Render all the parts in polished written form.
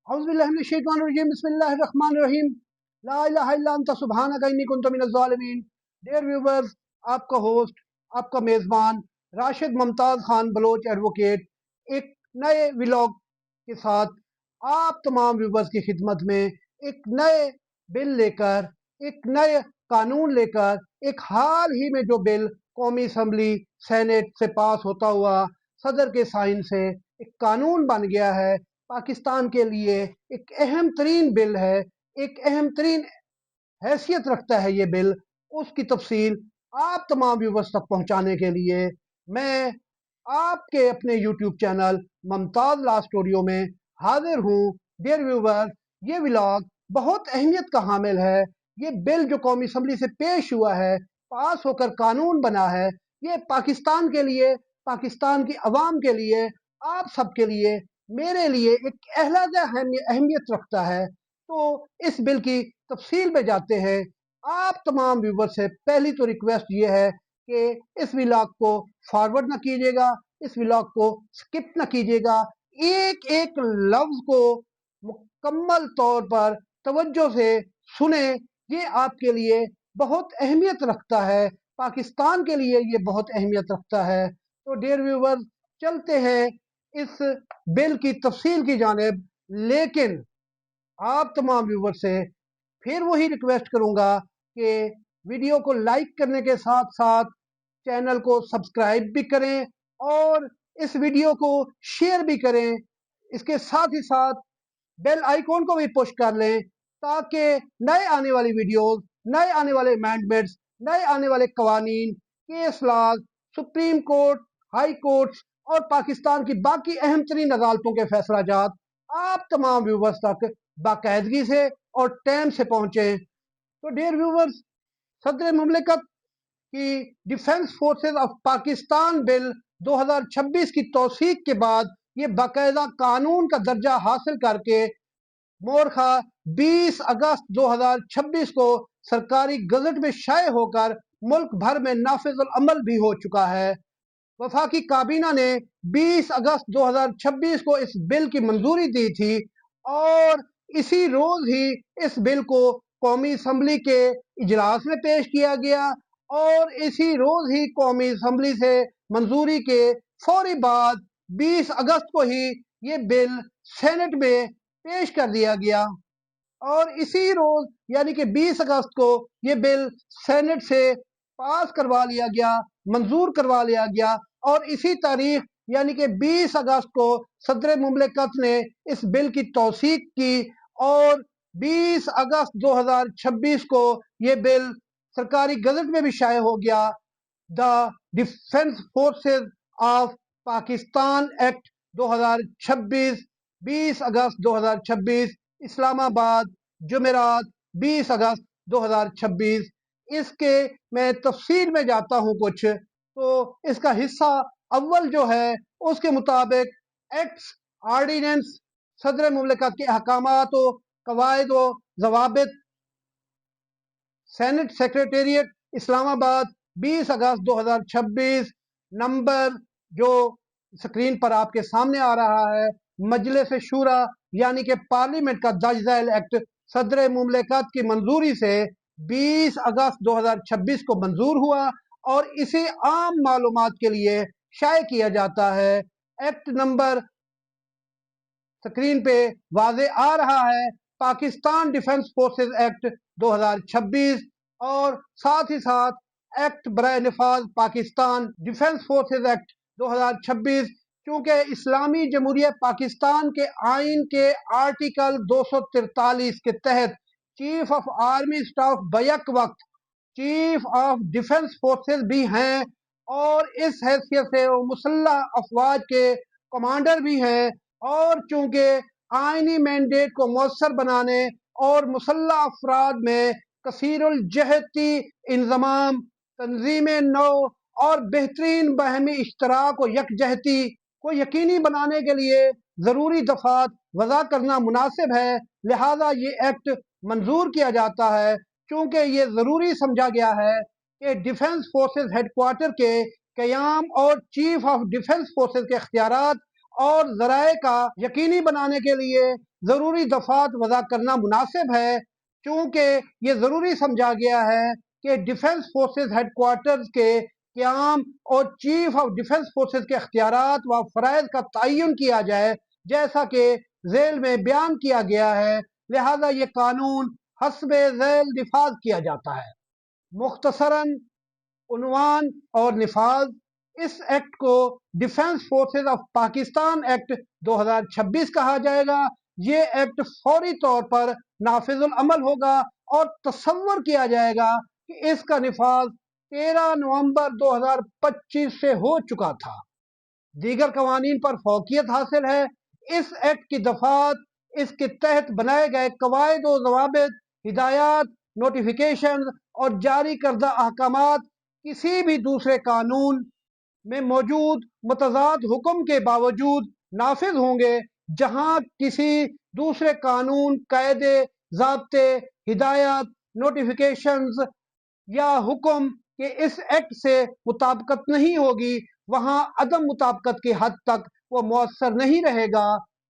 औज़ुबिल्लाहिमिनश्शैतानिर्रजीम बिस्मिल्लाहिर्रहमानिर्रहीम ला इलाहा इल्ला अंता सुब्हानका इन्नी कुन्तु मिनज़ ज़ालिमीन। डियर व्यूवर्स, आपका होस्ट, आपका मेज़बान राशिद मुमताज़ खान बलोच एडवोकेट एक नए व्लॉग के साथ आप तमाम व्यूवर्स की खिदमत में एक नए बिल लेकर, एक नए कानून लेकर, एक हाल ही में जो बिल कौमी असम्बली सेनेट से पास होता हुआ सदर के साइन से एक कानून बन गया है, पाकिस्तान के लिए एक अहम तरीन बिल है, एक अहम तरीन हैसियत रखता है ये बिल। उसकी तफसील आप तमाम व्यूवर्स तक पहुंचाने के लिए मैं आपके अपने YouTube channel Mumtaz law studio में हाजिर हूँ। डियर व्यूवर्स, ये व्लॉग बहुत अहमियत का हामिल है। ये बिल जो कौमी असम्बली से पेश हुआ है, पास होकर कानून बना है, ये पाकिस्तान के लिए, पाकिस्तान की अवाम के लिए, आप सब के लिए, मेरे लिए एक अलग अहमियत रखता है। तो इस बिल की तफसील में जाते हैं। आप तमाम व्यूवर से पहली तो रिक्वेस्ट ये है कि इस व्लॉग को फॉरवर्ड ना कीजिएगा, इस व्लॉग को स्किप ना कीजिएगा, एक एक लफ्ज़ को मुकम्मल तौर पर तवज्जो से सुने। ये आपके लिए बहुत अहमियत रखता है, पाकिस्तान के लिए ये बहुत अहमियत रखता है। तो डियर व्यूवर्स, चलते हैं इस बिल की तफसील की जानिब। लेकिन आप तमाम व्यूवर से फिर वही रिक्वेस्ट करूंगा कि वीडियो को लाइक करने के साथ साथ चैनल को सब्सक्राइब भी करें और इस वीडियो को शेयर भी करें। इसके साथ ही साथ बेल आइकॉन को भी पुश कर लें ताकि नए आने वाली वीडियोस, नए आने वाले अमेंडमेंट्स, नए आने वाले कवानीन, case laws, supreme court, high courts और पाकिस्तान की बाकी अहम तरीन अदालतों के फैसला जात आप तमाम व्यूवर्स तक बाकायदगी से और टाइम से पहुँचे। तो डियर व्यूवर्स, सदर मुमलिकत की defence forces of Pakistan bill 2026 की तौसीक के बाद ये बाकायदा कानून का दर्जा हासिल करके मोरखा 20 अगस्त 2026 को सरकारी गजट में शाये होकर मुल्क भर में नाफिजुल अमल भी हो चुका है। वफाकी काबीना ने 20 अगस्त 2026 को इस बिल की मंजूरी दी थी और इसी रोज ही इस बिल को कौमी असम्बली के इजलास में पेश किया गया और इसी रोज ही कौमी असम्बली से मंजूरी के फौरी बाद 20 अगस्त को ही ये बिल सेनेट में पेश कर दिया गया और इसी रोज यानी कि 20 अगस्त को ये बिल सेनेट से पास करवा लिया गया, मंजूर करवा लिया गया और इसी तारीख यानी कि 20 अगस्त को सदर मुमलिकत ने इस बिल की तौसीक की और 20 अगस्त 2026 को ये बिल सरकारी गजट में भी शाये हो गया। The defence forces of Pakistan act 2026, 20 अगस्त 2026, इस्लामाबाद, जुमेरात 20 अगस्त 2026। इसके मैं तफसील में जाता हूँ कुछ, तो इसका हिस्सा अव्वल जो है उसके मुताबिक एक्ट्स, आर्डिनेंस, सदर मुमलिकत के अहकामात व कवायद व ज़वाबित, सेनेट सेक्रेटेरिएट इस्लामाबाद 20 अगस्त 2026। नंबर जो स्क्रीन पर आपके सामने आ रहा है, मजलिस शूरा यानी कि पार्लियामेंट का दर्ज झैल एक्ट सदर मुमलिकत की मंजूरी से 20 अगस्त 2026 को मंजूर हुआ और इसे आम मालूमात के लिए शाये किया जाता है। एक्ट नंबर स्क्रीन पे वाजे आ रहा है, पाकिस्तान डिफेंस फोर्सेस एक्ट 2026 और साथ ही साथ एक्ट बराए निफाज पाकिस्तान डिफेंस फोर्सेस एक्ट 2026। क्योंकि इस्लामी जमहूरिया पाकिस्तान के आइन के आर्टिकल 243 के तहत chief of army staff back वक्त चीफ ऑफ डिफेंस फोर्सेस भी हैं और इस हैसियत से वो मुसल्लह अफवाज के कमांडर भी हैं और चूंकि आइनी मैंडेट को मौसर बनाने और मुसल्लह अफराद में कसीरुल जहती इंजमाम, तंजीम नौ और बेहतरीन बाहमी इश्तराक व यकजहती को यकीनी बनाने के लिए ज़रूरी दफात वज़ा करना मुनासिब है। लिहाजा ये एक्ट मंजूर किया जाता है क्योंकि ये ज़रूरी समझा गया है कि डिफेंस फोर्सेस हेडक्वार्टर के क़याम और चीफ ऑफ डिफेंस फोर्सेस के इख्तियारात और ज़राए का यकीनी बनाने के लिए ضروری دفعات وضع کرنا مناسب ہے، چونکہ یہ ضروری سمجھا گیا ہے کہ ڈیفنس فورسز ہیڈ کوارٹرز کے قیام اور چیف آف ڈیفنس فورسز کے اختیارات و فرائض کا تعین کیا جائے، جیسا کہ ذیل میں بیان کیا گیا ہے، لہذا یہ قانون حسب ذیل نفاذ کیا جاتا ہے۔ مختصراً عنوان اور نفاذ: اس ایکٹ کو defence forces of Pakistan act 2026 کہا جائے گا۔ یہ ایکٹ فوری طور پر نافذ العمل ہوگا اور تصور کیا جائے گا کہ اس کا نفاذ 13 نومبر 2025 سے ہو چکا تھا۔ دیگر قوانین پر فوقیت حاصل ہے۔ اس ایکٹ کی دفعات اس کے تحت بنائے گئے قواعد و ضوابط، ہدایات، نوٹیفیکیشن اور جاری کردہ احکامات کسی بھی دوسرے قانون میں موجود متضاد حکم کے باوجود نافذ ہوں گے، جہاں کسی دوسرے قانون، قاعدے، ضابطے، ہدایات، نوٹیفیکیشنز یا حکم کے اس ایکٹ سے مطابقت نہیں ہوگی، وہاں عدم مطابقت کی حد تک وہ مؤثر نہیں رہے گا۔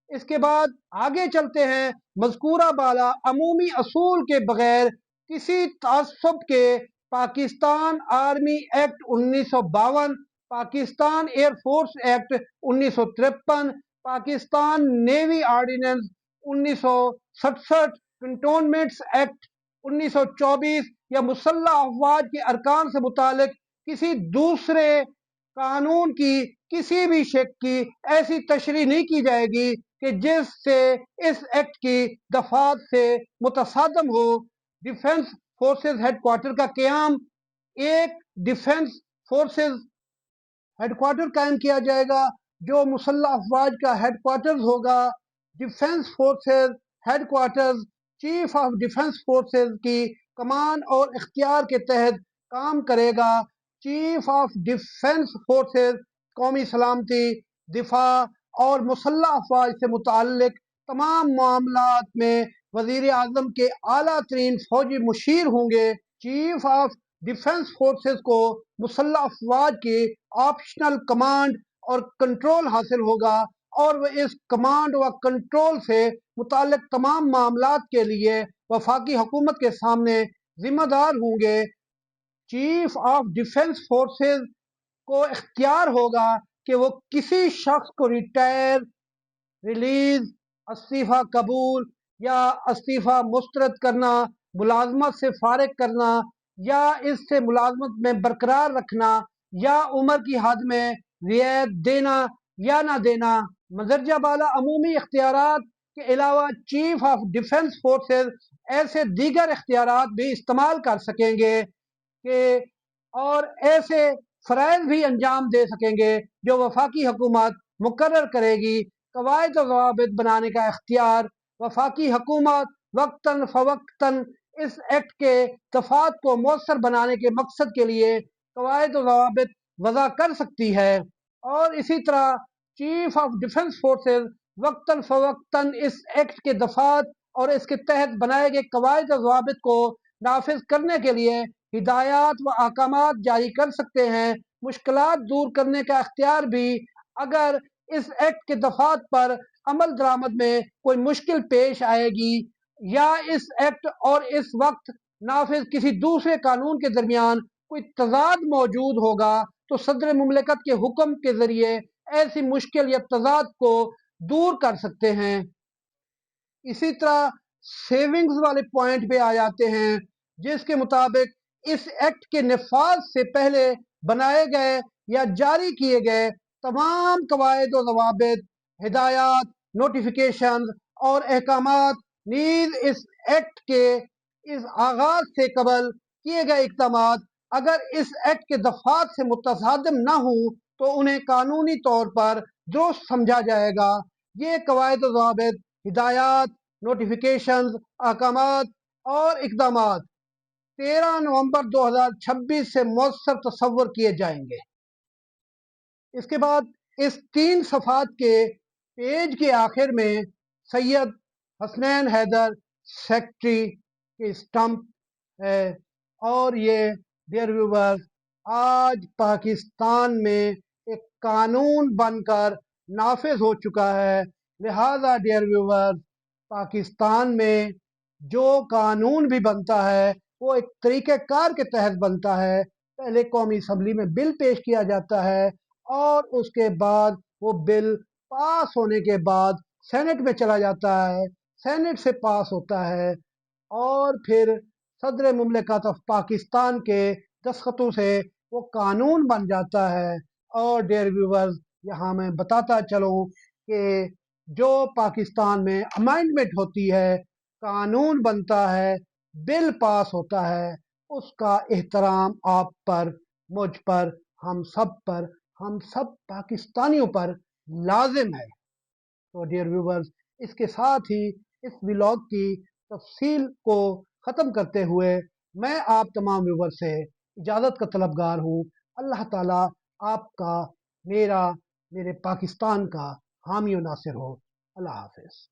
اس کے بعد آگے چلتے ہیں۔ مذکورہ بالا عمومی اصول کے بغیر کسی تعصب کے Pakistan army act 1952، Pakistan air force act 1953، Pakistan navy ordinance 1967، cantonments act 1924 یا مسلح افواج کے ارکان سے متعلق کسی دوسرے قانون کی کسی بھی شق کی ایسی تشریح نہیں کی جائے گی کہ جس سے اس ایکٹ کی دفعات سے متصادم ہو۔ ڈیفنس فورسز ہیڈ کوارٹر کا قیام: ایک ڈیفنس فورسز ہیڈ کوارٹر قائم کیا جائے گا جو مسلح افواج کا ہیڈ کوارٹرز ہوگا۔ Defence forces headquarters chief of defence forces کی کمان اور اختیار کے تحت کام کرے گا۔ چیف آف ڈیفنس فورسز قومی سلامتی، دفاع اور مسلح افواج سے متعلق تمام معاملات میں وزیر اعظم کے اعلیٰ ترین فوجی مشیر ہوں گے۔ چیف آف ڈیفنس فورسز کو مسلح افواج کی آپشنل کمانڈ اور کنٹرول حاصل ہوگا اور وہ اس کمانڈ و کنٹرول سے متعلق تمام معاملات کے لیے وفاقی حکومت کے سامنے ذمہ دار ہوں گے۔ چیف آف ڈیفنس فورسز کو اختیار ہوگا کہ وہ کسی شخص کو ریٹائر، ریلیز، استعفیٰ قبول یا استعفیٰ مسترد کرنا، ملازمت سے فارغ کرنا یا اس سے ملازمت میں برقرار رکھنا یا عمر کی حد میں رعایت دینا یا نہ دینا۔ مندرجہ بالا عمومی اختیارات کے علاوہ چیف آف ڈیفنس فورسز ایسے دیگر اختیارات بھی استعمال کر سکیں گے اور ایسے فرائض بھی انجام دے سکیں گے جو وفاقی حکومت مقرر کرے گی۔ قواعد و ضوابط بنانے کا اختیار: وفاقی حکومت وقتاً فوقتاً اس ایکٹ کے دفعات کو مؤثر بنانے کے مقصد کے لیے قواعد و ضوابط وضع کر سکتی ہے، اور اسی طرح چیف آف ڈیفنس فورسز وقتاً فوقتاً اس ایکٹ کے دفعات اور اس کے تحت بنائے گئے قواعد و ضوابط کو نافذ کرنے کے لیے ہدایات و احکامات جاری کر سکتے ہیں۔ مشکلات دور کرنے کا اختیار بھی: اگر اس ایکٹ کے دفعات پر عمل درآمد میں کوئی مشکل پیش آئے گی یا اس ایکٹ اور اس وقت نافذ کسی دوسرے قانون کے درمیان کوئی تضاد موجود ہوگا تو صدر مملکت کے حکم کے ذریعے ایسی مشکل یا تضاد کو دور کر سکتے ہیں۔ اسی طرح سیونگز والے پوائنٹ پہ آ جاتے ہیں، جس کے مطابق اس ایکٹ کے نفاذ سے پہلے بنائے گئے یا جاری کیے گئے تمام قواعد و ضوابط، ہدایات، نوٹیفیکیشن اور احکامات نیز اس ایکٹ کے اس آغاز سے قبل کیے گئے اقدامات اگر اس ایکٹ کے دفعات سے متصادم نہ ہوں تو انہیں قانونی طور پر درست سمجھا جائے گا۔ یہ قواعد و ضوابط، ہدایات، نوٹیفیکیشنز، احکامات اور اقدامات 13 نومبر 2026 سے مؤثر تصور کیے جائیں گے۔ اس کے بعد اس 3 صفحات کے پیج کے آخر میں سید حسنین حیدر سیکرٹری کی اسٹمپ ہے، اور یہ ڈیئر ویورز آج پاکستان میں ایک قانون بن کر نافذ ہو چکا ہے۔ لہذا ڈیئر ویورز पाकिस्तान में जो कानून भी बनता है वो एक तरीक़ेकार के तहत बनता है। पहले कौमी असम्बली में बिल पेश किया जाता है और उसके बाद वो बिल पास होने के बाद सेनेट में चला जाता है, सेनेट से पास होता है और फिर सदर मुमलिकत ऑफ पाकिस्तान के दस्तखतों से वो कानून बन जाता है। और डियर व्यूवर्स, यहाँ मैं बताता चलूँ कि जो पाकिस्तान में अमेंडमेंट होती है, कानून बनता है, बिल पास होता है, उसका एहतराम आप पर, मुझ पर, हम सब पर, हम सब पाकिस्तानियों पर लाजिम है। तो डियर व्यूवर्स, इसके साथ ही इस व्लॉग की तफसील को ख़त्म करते हुए मैं आप तमाम व्यूवर्स से इजाज़त का तलबगार हूँ। अल्लाह ताला आपका, मेरा, मेरे पाकिस्तान का हामी और नासिर हो। अल्लाह हाफ़िज़।